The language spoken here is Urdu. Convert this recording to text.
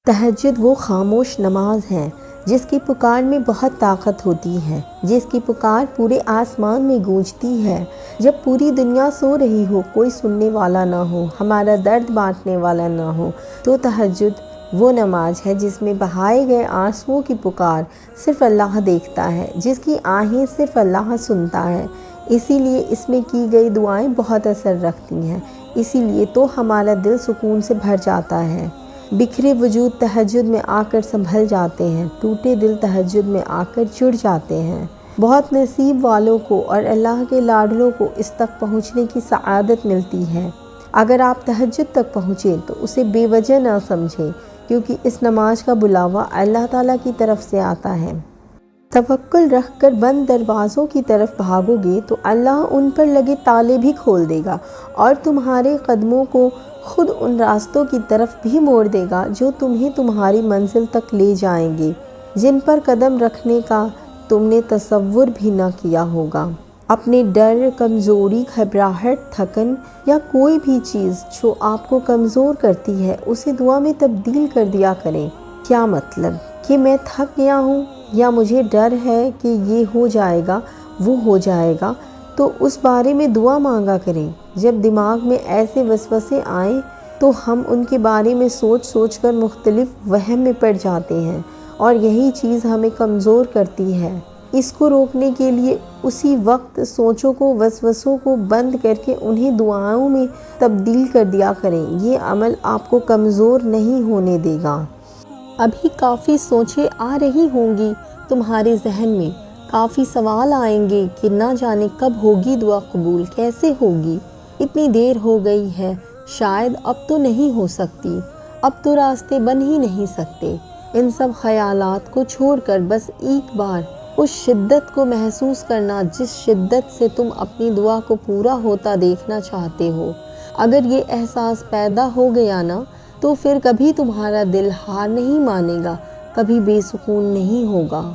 تہجد وہ خاموش نماز ہے جس کی پکار میں بہت طاقت ہوتی ہے، جس کی پکار پورے آسمان میں گونجتی ہے۔ جب پوری دنیا سو رہی ہو، کوئی سننے والا نہ ہو، ہمارا درد بانٹنے والا نہ ہو، تو تہجد وہ نماز ہے جس میں بہائے گئے آنسوؤں کی پکار صرف اللہ دیکھتا ہے، جس کی آہیں صرف اللہ سنتا ہے۔ اسی لیے اس میں کی گئی دعائیں بہت اثر رکھتی ہیں، اسی لیے تو ہمارا دل سکون سے بھر جاتا ہے۔ بکھرے وجود تہجد میں آ کر سنبھل جاتے ہیں، ٹوٹے دل تہجد میں آ کر جڑ جاتے ہیں۔ بہت نصیب والوں کو اور اللہ کے لاڈلوں کو اس تک پہنچنے کی سعادت ملتی ہے۔ اگر آپ تہجد تک پہنچیں تو اسے بے وجہ نہ سمجھیں، کیونکہ اس نماز کا بلاوا اللہ تعالیٰ کی طرف سے آتا ہے۔ توکل رکھ کر بند دروازوں کی طرف بھاگو گے تو اللہ ان پر لگے تالے بھی کھول دے گا اور تمہارے قدموں کو خود ان راستوں کی طرف بھی موڑ دے گا جو تمہیں تمہاری منزل تک لے جائیں گے، جن پر قدم رکھنے کا تم نے تصور بھی نہ کیا ہوگا۔ اپنے ڈر، کمزوری، گھبراہٹ، تھکن یا کوئی بھی چیز جو آپ کو کمزور کرتی ہے اسے دعا میں تبدیل کر دیا کریں۔ کیا مطلب کہ میں تھک گیا ہوں یا مجھے ڈر ہے کہ یہ ہو جائے گا، وہ ہو جائے گا، تو اس بارے میں دعا مانگا کریں۔ جب دماغ میں ایسے وسوسے آئیں تو ہم ان کے بارے میں سوچ کر مختلف وہم میں پڑ جاتے ہیں اور یہی چیز ہمیں کمزور کرتی ہے۔ اس کو روکنے کے لیے اسی وقت سوچوں کو، وسوسوں کو بند کر کے انہیں دعاؤں میں تبدیل کر دیا کریں۔ یہ عمل آپ کو کمزور نہیں ہونے دے گا۔ ابھی کافی سوچیں آ رہی ہوں گی تمہارے ذہن میں، کافی سوال آئیں گے کہ نہ جانے کب ہوگی دعا قبول، کیسے ہوگی، اتنی دیر ہو گئی ہے، شاید اب تو نہیں ہو سکتی، اب تو راستے بن ہی نہیں سکتے۔ ان سب خیالات کو چھوڑ کر بس ایک بار اس شدت کو محسوس کرنا جس شدت سے تم اپنی دعا کو پورا ہوتا دیکھنا چاہتے ہو۔ اگر یہ احساس پیدا ہو گیا نا تو پھر کبھی تمہارا دل ہار نہیں مانے گا، کبھی بے سکون نہیں ہوگا۔